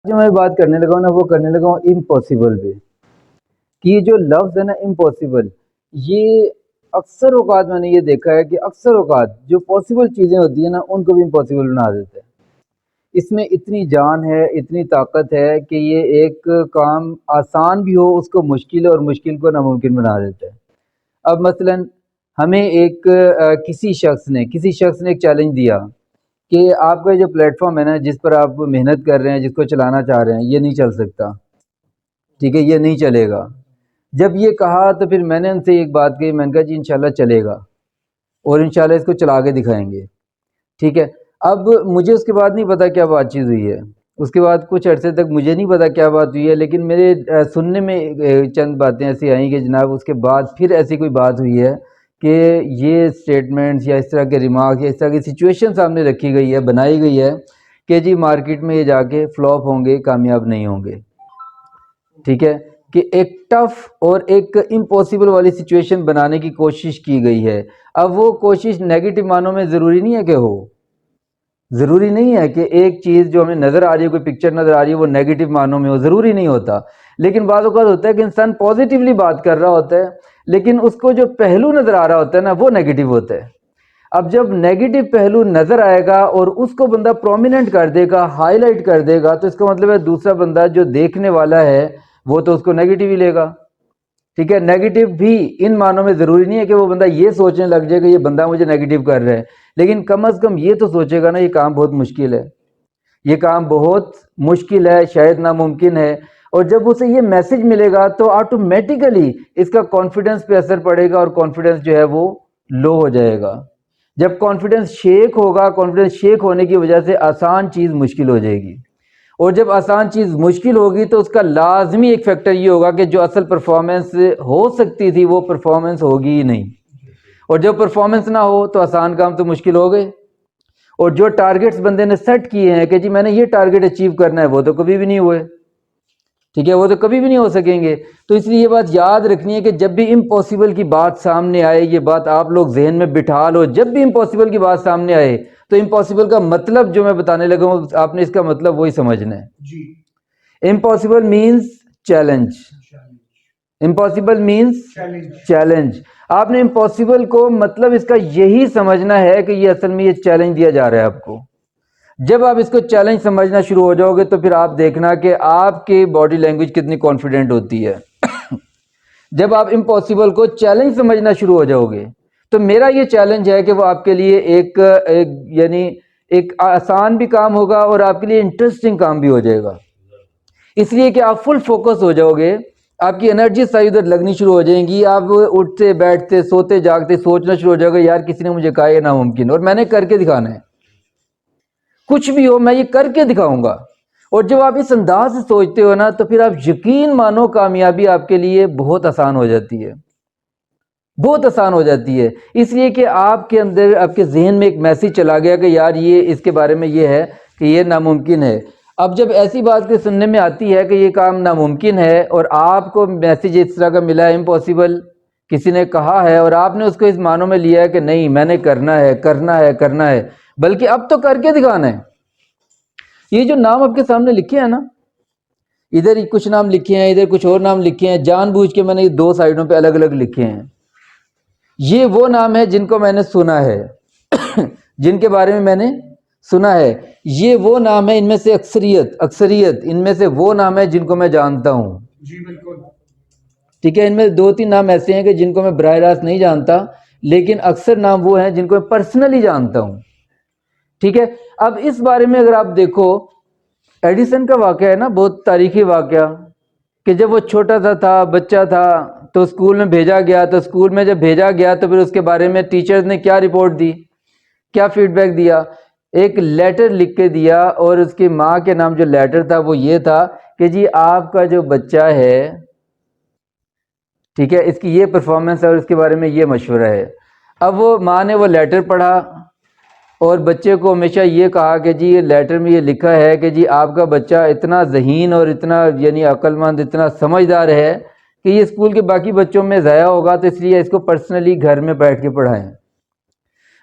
جو میں بات کرنے لگا ہوں نا وہ کرنے لگا ہوں امپاسبل پہ، کہ یہ جو لفظ ہے نا امپاسبل، یہ اکثر اوقات میں نے یہ دیکھا ہے کہ اکثر اوقات جو پاسبل چیزیں ہوتی ہیں نا ان کو بھی امپاسبل بنا دیتے ہیں۔ اس میں اتنی جان ہے، اتنی طاقت ہے کہ یہ ایک کام آسان بھی ہو اس کو مشکل اور مشکل کو ناممکن بنا دیتا ہے۔ اب مثلا ہمیں ایک کسی شخص نے ایک چیلنج دیا کہ آپ کا جو پلیٹ فارم ہے نا جس پر آپ محنت کر رہے ہیں، جس کو چلانا چاہ رہے ہیں، یہ نہیں چل سکتا، ٹھیک ہے، یہ نہیں چلے گا۔ جب یہ کہا تو پھر میں نے ان سے ایک بات کہی، میں نے کہا جی انشاءاللہ چلے گا، اور انشاءاللہ اس کو چلا کے دکھائیں گے، ٹھیک ہے۔ اب مجھے اس کے بعد نہیں پتا کیا بات چیز ہوئی ہے، اس کے بعد کچھ عرصے تک مجھے نہیں پتا کیا بات ہوئی ہے، لیکن میرے سننے میں چند باتیں ایسی آئیں کہ جناب اس کے بعد پھر ایسی کوئی بات ہوئی ہے کہ یہ سٹیٹمنٹس یا اس طرح کے ریمارک یا اس طرح کی سچویشن سامنے رکھی گئی ہے، بنائی گئی ہے کہ جی مارکیٹ میں یہ جا کے فلاپ ہوں گے، کامیاب نہیں ہوں گے، ٹھیک ہے، کہ ایک ٹف اور ایک امپاسبل والی سچویشن بنانے کی کوشش کی گئی ہے۔ اب وہ کوشش نیگیٹو معنوں میں ضروری نہیں ہے کہ ہو، ضروری نہیں ہے کہ ایک چیز جو ہمیں نظر آ رہی ہے، کوئی پکچر نظر آ رہی ہے، وہ نیگیٹو معنوں میں ہو، ضروری نہیں ہوتا۔ لیکن بعض اوقات ہوتا ہے کہ انسان پازیٹیولی بات کر رہا ہوتا ہے لیکن اس کو جو پہلو نظر آ رہا ہوتا ہے نا وہ نیگیٹو ہوتا ہے۔ اب جب نیگیٹو پہلو نظر آئے گا اور اس کو بندہ پرومیننٹ کر دے گا، ہائی لائٹ کر دے گا، تو اس کا مطلب ہے دوسرا بندہ جو دیکھنے والا ہے وہ تو اس کو نیگیٹو ہی لے گا، ٹھیک ہے۔ نیگیٹو بھی ان معنوں میں ضروری نہیں ہے کہ وہ بندہ یہ سوچنے لگ جائے کہ یہ بندہ مجھے نیگیٹو کر رہا ہے، لیکن کم از کم یہ تو سوچے گا نا یہ کام بہت مشکل ہے، یہ کام بہت مشکل ہے، شاید ناممکن ہے۔ اور جب اسے یہ میسج ملے گا تو آٹومیٹیکلی اس کا کانفیڈنس پہ اثر پڑے گا، اور کانفیڈنس جو ہے وہ لو ہو جائے گا۔ جب کانفیڈنس شیک ہوگا، کانفیڈنس شیک ہونے کی وجہ سے آسان چیز مشکل ہو جائے گی، اور جب آسان چیز مشکل ہوگی تو اس کا لازمی ایک فیکٹر یہ ہوگا کہ جو اصل پرفارمنس ہو سکتی تھی وہ پرفارمنس ہوگی ہی نہیں، اور جب پرفارمنس نہ ہو تو آسان کام تو مشکل ہو گئے، اور جو ٹارگٹس بندے نے سیٹ کیے ہیں کہ جی میں نے یہ ٹارگٹ اچیو کرنا ہے وہ تو کبھی بھی نہیں ہوئے، ٹھیک ہے، وہ تو کبھی بھی نہیں ہو سکیں گے۔ تو اس لیے یہ بات یاد رکھنی ہے کہ جب بھی امپاسبل کی بات سامنے آئے، یہ بات آپ لوگ ذہن میں بٹھا لو، جب بھی امپاسبل کی بات سامنے آئے تو امپاسبل کا مطلب جو میں بتانے لگا ہوں آپ نے اس کا مطلب وہی سمجھنا ہے۔ جی impossible means challenge, impossible means challenge. آپ نے امپاسبل کو مطلب اس کا یہی سمجھنا ہے کہ یہ اصل میں یہ چیلنج دیا جا رہا ہے آپ کو۔ جب آپ اس کو چیلنج سمجھنا شروع ہو جاؤ گے تو پھر آپ دیکھنا کہ آپ کی باڈی لینگویج کتنی کانفیڈنٹ ہوتی ہے۔ جب آپ امپاسبل کو چیلنج سمجھنا شروع ہو جاؤ گے تو میرا یہ چیلنج ہے کہ وہ آپ کے لیے ایک یعنی ایک آسان بھی کام ہوگا اور آپ کے لیے انٹرسٹنگ کام بھی ہو جائے گا، اس لیے کہ آپ فل فوکس ہو جاؤ گے، آپ کی انرجی ساری ادھر لگنی شروع ہو جائیں گی، آپ اٹھتے بیٹھتے سوتے جاگتے سوچنا شروع ہو جائے گا یار کسی نے مجھے کہا یہ ناممکن اور میں نے کر کے دکھانا ہے، کچھ بھی ہو میں یہ کر کے دکھاؤں گا۔ اور جب آپ اس انداز سے سوچتے ہو نا تو پھر آپ یقین مانو کامیابی آپ کے لیے بہت آسان ہو جاتی ہے، بہت آسان ہو جاتی ہے، اس لیے کہ آپ کے اندر آپ کے ذہن میں ایک میسج چلا گیا کہ یار یہ اس کے بارے میں یہ ہے کہ یہ ناممکن ہے۔ اب جب ایسی بات کے سننے میں آتی ہے کہ یہ کام ناممکن ہے اور آپ کو میسج اس طرح کا ملا ہے امپاسبل، کسی نے کہا ہے اور آپ نے اس کو اس معنوں میں لیا ہے کہ نہیں میں نے کرنا ہے کرنا ہے کرنا ہے، بلکہ اب تو کر کے دکھانا ہے۔ یہ جو نام آپ کے سامنے لکھے ہیں نا، ادھر کچھ نام لکھے ہیں، ادھر کچھ اور نام لکھے ہیں، جان بوجھ کے میں نے دو سائڈوں پہ الگ الگ لکھے ہیں۔ یہ وہ نام ہے جن کو میں نے سنا ہے جن کے بارے میں میں نے سنا ہے، یہ وہ نام ہے ان میں سے اکثریت ان میں سے وہ نام ہے جن کو میں جانتا ہوں، جی بالکل ٹھیک ہے۔ ان میں دو تین نام ایسے ہیں کہ جن کو میں براہ راست نہیں جانتا، لیکن اکثر نام وہ ہیں جن کو میں پرسنلی جانتا ہوں، ٹھیک ہے۔ اب اس بارے میں اگر آپ دیکھو ایڈیسن کا واقعہ ہے نا، بہت تاریخی واقعہ، کہ جب وہ چھوٹا سا تھا بچہ تھا تو اسکول میں بھیجا گیا، تو اسکول میں جب بھیجا گیا تو پھر اس کے بارے میں ٹیچرز نے کیا رپورٹ دی، کیا فیڈ بیک دیا، ایک لیٹر لکھ کے دیا، اور اس کی ماں کے نام جو لیٹر تھا وہ یہ تھا کہ جی آپ کا جو بچہ ہے، ٹھیک ہے، اس کی یہ پرفارمنس ہے اور اس کے بارے میں یہ مشورہ ہے۔ اب وہ ماں نے وہ لیٹر پڑھا اور بچے کو ہمیشہ یہ کہا کہ جی یہ لیٹر میں یہ لکھا ہے کہ جی آپ کا بچہ اتنا ذہین اور اتنا یعنی عقل مند، اتنا سمجھدار ہے کہ یہ اسکول کے باقی بچوں میں ضائع ہوگا، تو اس لیے اس کو پرسنلی گھر میں بیٹھ کے پڑھائیں۔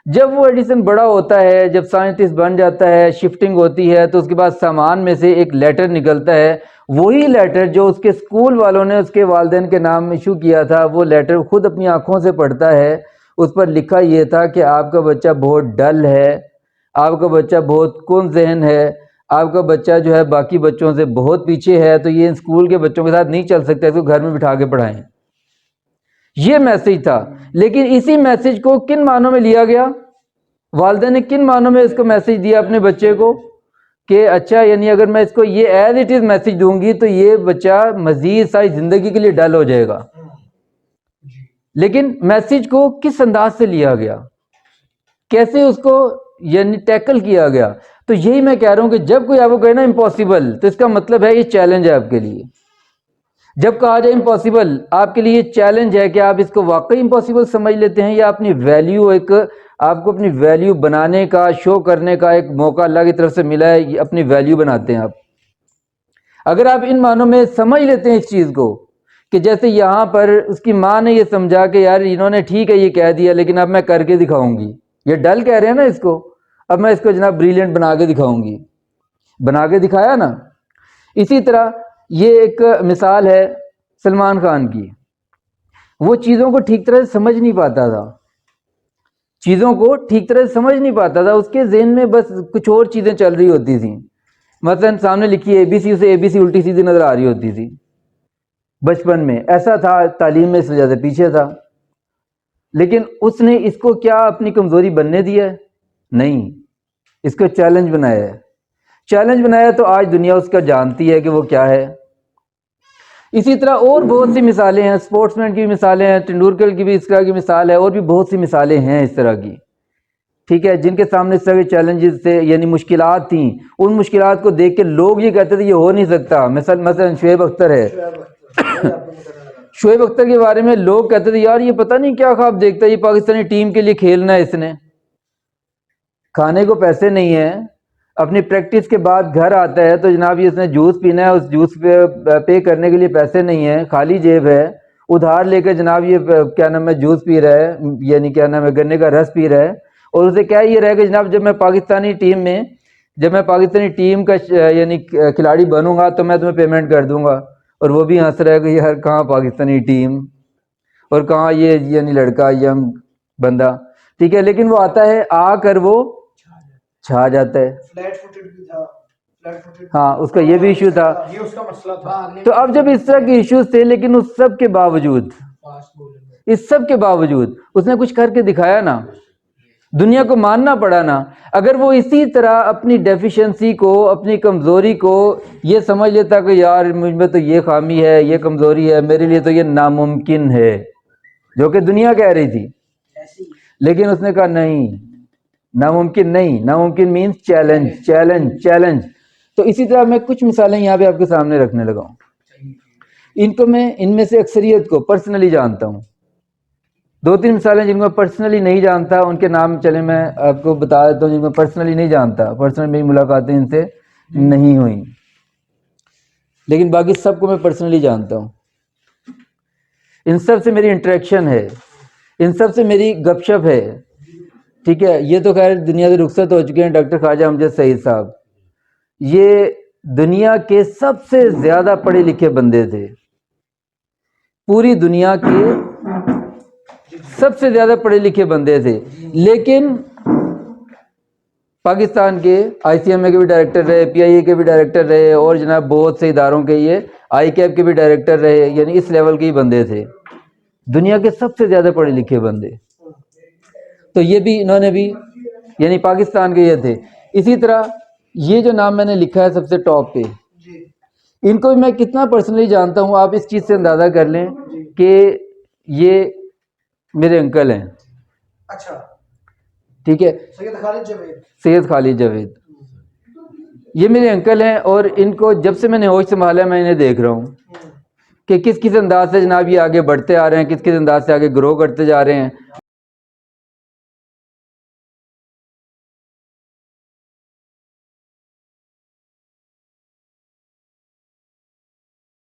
جب وہ ایڈیسن بڑا ہوتا ہے، جب سائنٹسٹ بن جاتا ہے، شفٹنگ ہوتی ہے، تو اس کے بعد سامان میں سے ایک لیٹر نکلتا ہے، وہی لیٹر جو اس کے اسکول والوں نے اس کے والدین کے نام ایشو کیا تھا، وہ لیٹر خود اپنی آنکھوں سے پڑھتا ہے۔ اس پر لکھا یہ تھا کہ آپ کا بچہ بہت ڈل ہے، آپ کا بچہ بہت کن ذہن ہے، آپ کا بچہ جو ہے باقی بچوں سے بہت پیچھے ہے، تو یہ اسکول کے بچوں کے ساتھ نہیں چل سکتا، اس کو گھر میں بٹھا کے پڑھائیں۔ یہ میسج تھا، لیکن اسی میسج کو کن معنوں میں لیا گیا؟ والدین نے کن معنوں میں اس کو میسج دیا اپنے بچے کو کہ اچھا، یعنی اگر میں اس کو یہ ایز اٹ از میسج دوں گی تو یہ بچہ مزید ساری زندگی کے لیے ڈل ہو جائے گا۔ لیکن میسج کو کس انداز سے لیا گیا، کیسے اس کو یعنی ٹیکل کیا گیا؟ تو یہی میں کہہ رہا ہوں کہ جب کوئی آپ کو کہے نا امپاسبل، تو اس کا مطلب ہے یہ چیلنج ہے آپ کے لیے۔ جب کہا جائے امپاسبل، آپ کے لیے یہ چیلنج ہے کہ آپ اس کو واقعی امپاسبل سمجھ لیتے ہیں، یا اپنی ویلیو آپ کو اپنی ویلیو بنانے کا، شو کرنے کا ایک موقع اللہ کی طرف سے ملا ہے، یہ اپنی ویلیو بناتے ہیں آپ۔ اگر آپ ان معنوں میں سمجھ لیتے ہیں اس چیز کو کہ جیسے یہاں پر اس کی ماں نے یہ سمجھا کہ یار انہوں نے ٹھیک ہے یہ کہہ دیا، لیکن اب میں کر کے دکھاؤں گی، یہ ڈل کہہ رہے ہیں نا اس کو، اب میں اس کو جناب بریلینٹ بنا کے دکھاؤں گی، بنا کے دکھایا نا۔ اسی طرح یہ ایک مثال ہے سلمان خان کی، وہ چیزوں کو ٹھیک طرح سے سمجھ نہیں پاتا تھا، چیزوں کو ٹھیک طرح سے سمجھ نہیں پاتا تھا، اس کے ذہن میں بس کچھ اور چیزیں چل رہی ہوتی تھیں۔ مثلا سامنے لکھی اے بی سی، اسے اے بی سی الٹی سیدھی نظر آ رہی ہوتی تھی۔ بچپن میں ایسا تھا، تعلیم میں اس وجہ سے پیچھے تھا، لیکن اس نے اس کو کیا اپنی کمزوری بننے دیا ہے؟ نہیں، اس کو چیلنج بنایا ہے۔ چیلنج بنایا تو آج دنیا اس کا جانتی ہے کہ وہ کیا ہے۔ اسی طرح اور بہت سی مثالیں ہیں، سپورٹس مین کی بھی مثالیں ہیں، ٹنڈولکر کی بھی اس طرح کی مثال ہے، اور بھی بہت سی مثالیں ہیں اس طرح کی، ٹھیک ہے، جن کے سامنے اس طرح کے چیلنجز تھے، یعنی مشکلات تھیں۔ ان مشکلات کو دیکھ کے لوگ یہ کہتے تھے یہ ہو نہیں سکتا۔ مثلا شعیب اختر ہے، شعیب اختر کے بارے میں لوگ کہتے تھے یار یہ پتہ نہیں کیا خواب دیکھتا ہے، یہ پاکستانی ٹیم کے لیے کھیلنا ہے، اس نے کھانے کو پیسے نہیں ہیں، اپنی پریکٹس کے بعد گھر آتا ہے تو جناب یہ اس نے جوس پینا ہے، اس جوس پے کرنے کے لیے پیسے نہیں ہیں، خالی جیب ہے، ادھار لے کے جناب یہ کیا نام ہے جوس پی رہا ہے، یعنی کیا نام ہے گنے کا رس پی رہا ہے، اور اسے کیا یہ رہے کہ جناب جب میں پاکستانی ٹیم کا یعنی کھلاڑی بنوں گا تو میں تمہیں پیمنٹ کر دوں گا، اور وہ بھی ہنس رہا ہے کہ یار کہاں پاکستانی ٹیم اور کہاں یہ یعنی لڑکا ینگ بندہ، ٹھیک ہے، لیکن وہ آتا ہے، آ کر وہ چھا جاتا ہے۔ فلیٹ فوٹڈ بھی تھا، فلیٹ فوٹڈ، ہاں اس کا یہ بھی ایشو تھا، یہ اس کا مسئلہ تھا۔ تو اب جب اس طرح کے ایشوز تھے، لیکن اس سب کے باوجود اس نے کچھ کر کے دکھایا نا، دنیا کو ماننا پڑا نا۔ اگر وہ اسی طرح اپنی ڈیفیشنسی کو، اپنی کمزوری کو یہ سمجھ لیتا کہ یار مجھ میں تو یہ خامی ہے، یہ کمزوری ہے، میرے لیے تو یہ ناممکن ہے، جو کہ دنیا کہہ رہی تھی، لیکن اس نے کہا نہیں، ناممکن نہیں، ناممکن مینس چیلنج چیلنج چیلنج۔ تو اسی طرح میں کچھ مثالیں یہاں پہ آپ کے سامنے رکھنے لگا ہوں، ان میں سے اکثریت کو پرسنلی جانتا ہوں، دو تین مثالیں جن کو پرسنلی نہیں جانتا ان کے نام چلے میں آپ کو بتا دیتا ہوں، جن کو پرسنلی نہیں جانتا، پرسنلی میری ملاقاتیں ان سے نہیں ہوئیں، لیکن باقی سب کو میں پرسنلی جانتا ہوں، ان سب سے میری انٹریکشن ہے، ان سب سے میری گپ شپ ہے، ٹھیک ہے۔ یہ تو خیر دنیا سے رخصت ہو چکے ہیں ڈاکٹر خواجہ امجد سعید صاحب، یہ دنیا کے سب سے زیادہ پڑھے لکھے بندے تھے، پوری دنیا کے سب سے زیادہ پڑھے لکھے بندے تھے، لیکن پاکستان کے آئی سی ایم اے کے بھی ڈائریکٹر رہے، پی آئی اے کے بھی ڈائریکٹر رہے، اور جناب بہت سے اداروں کے یہ آئی کیپ کے بھی ڈائریکٹر رہے، یعنی اس لیول کے ہی بندے تھے، دنیا کے سب سے زیادہ پڑھے لکھے بندے، تو یہ بھی انہوں نے بھی یعنی پاکستان کے یہ تھے۔ اسی طرح یہ جو نام میں نے لکھا ہے سب سے ٹاپ پہ، ان کو بھی میں کتنا پرسنلی جانتا ہوں، آپ اس چیز سے اندازہ کر لیں کہ یہ میرے انکل ہیں، اچھا ٹھیک ہے، سید خالد جاوید، یہ میرے انکل ہیں، اور ان کو جب سے میں نے ہوش سنبھالا میں انہیں دیکھ رہا ہوں کہ کس انداز سے جناب یہ آگے بڑھتے آ رہے ہیں، کس انداز سے آگے گرو کرتے جا رہے ہیں۔